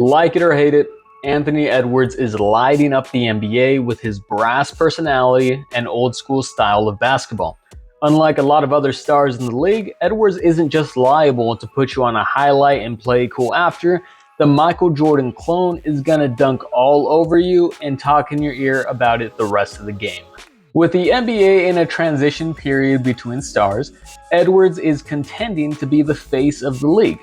Like it or hate it, Anthony Edwards is lighting up the NBA with his brass personality and old school style of basketball. Unlike a lot of other stars in the league, Edwards isn't just liable to put you on a highlight and play cool after. The Michael Jordan clone is gonna dunk all over you and talk in your ear about it the rest of the game. With the NBA in a transition period between stars, Edwards is contending to be the face of the league.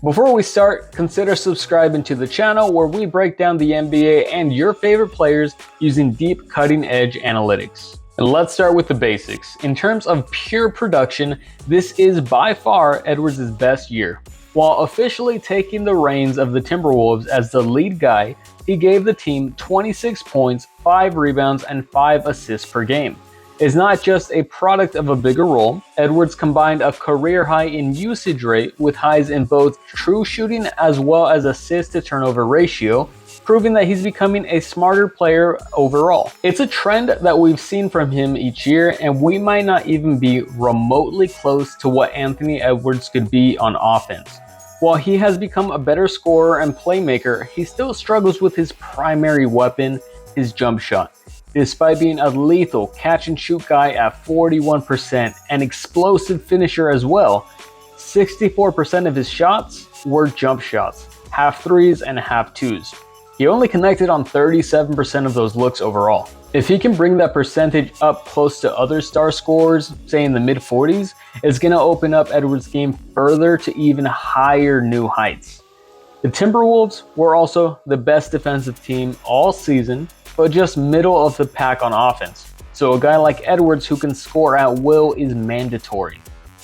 Before we start, consider subscribing to the channel where we break down the NBA and your favorite players using deep cutting-edge analytics. And let's start with the basics. In terms of pure production, this is by far Edwards' best year. While officially taking the reins of the Timberwolves as the lead guy, he gave the team 26 points, 5 rebounds, and 5 assists per game. Is not just a product of a bigger role. Edwards combined a career high in usage rate with highs in both true shooting as well as assist to turnover ratio, proving that he's becoming a smarter player overall. It's a trend that we've seen from him each year, and we might not even be remotely close to what Anthony Edwards could be on offense. While he has become a better scorer and playmaker, he still struggles with his primary weapon, his jump shot. Despite being a lethal catch-and-shoot guy at 41% and explosive finisher as well, 64% of his shots were jump shots, half threes and half twos. He only connected on 37% of those looks overall. If he can bring that percentage up close to other star scorers, say in the mid-40s, it's going to open up Edwards' game further to even higher new heights. The Timberwolves were also the best defensive team all season, but just middle of the pack on offense. So a guy like Edwards who can score at will is mandatory.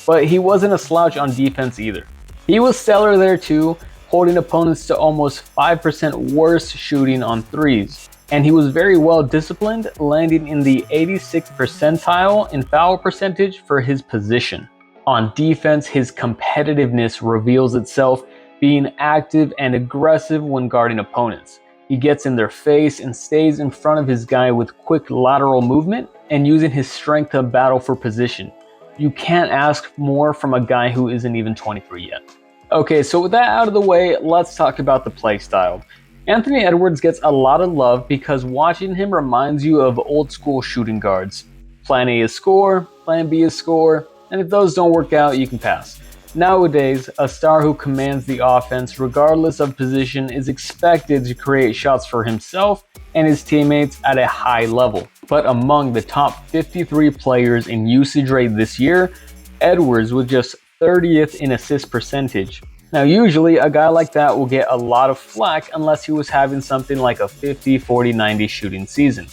But he wasn't a slouch on defense either. He was stellar there too, holding opponents to almost 5% worse shooting on threes. And he was very well disciplined, landing in the 86th percentile in foul percentage for his position. On defense, his competitiveness reveals itself, being active and aggressive when guarding opponents. He gets in their face and stays in front of his guy with quick lateral movement and using his strength to battle for position. You can't ask more from a guy who isn't even 23 yet. Okay, so with that out of the way, let's talk about the play style. Anthony Edwards gets a lot of love because watching him reminds you of old school shooting guards. Plan A is score, plan B is score, and if those don't work out, you can pass. Nowadays, a star who commands the offense regardless of position is expected to create shots for himself and his teammates at a high level. But among the top 53 players in usage rate this year, Edwards was just 30th in assist percentage. Now usually a guy like that will get a lot of flack unless he was having something like a 50-40-90 shooting season.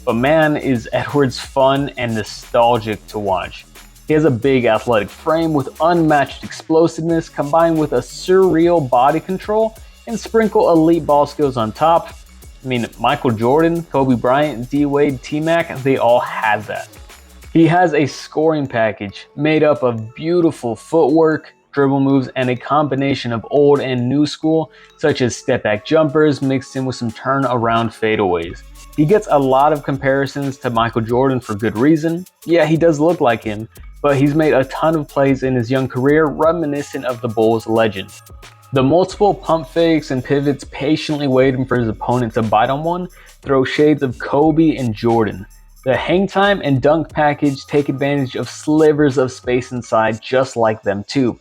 But man, is Edwards fun and nostalgic to watch. He has a big athletic frame with unmatched explosiveness combined with a surreal body control and sprinkle elite ball skills on top. I mean, Michael Jordan, Kobe Bryant, D-Wade, T-Mac, they all had that. He has a scoring package made up of beautiful footwork, dribble moves, and a combination of old and new school, such as step-back jumpers mixed in with some turn-around fadeaways. He gets a lot of comparisons to Michael Jordan for good reason. Yeah, he does look like him, but he's made a ton of plays in his young career reminiscent of the Bulls legend. The multiple pump fakes and pivots patiently waiting for his opponent to bite on one throw shades of Kobe and Jordan. The hang time and dunk package take advantage of slivers of space inside just like them too.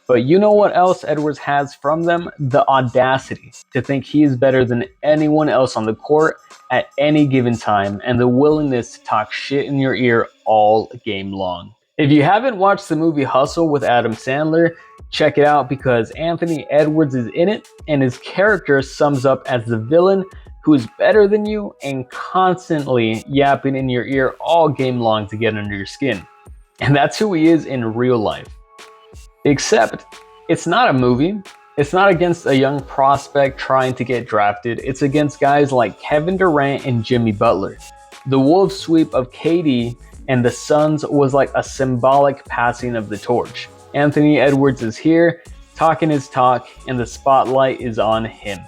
But you know what else Edwards has from them? The audacity to think he is better than anyone else on the court at any given time and the willingness to talk shit in your ear all game long. If you haven't watched the movie Hustle with Adam Sandler, check it out because Anthony Edwards is in it and his character sums up as the villain who is better than you and constantly yapping in your ear all game long to get under your skin. And that's who he is in real life. Except, it's not a movie. It's not against a young prospect trying to get drafted. It's against guys like Kevin Durant and Jimmy Butler. The Wolves sweep of KD and the Suns was like a symbolic passing of the torch. Anthony Edwards is here, talking his talk, and the spotlight is on him.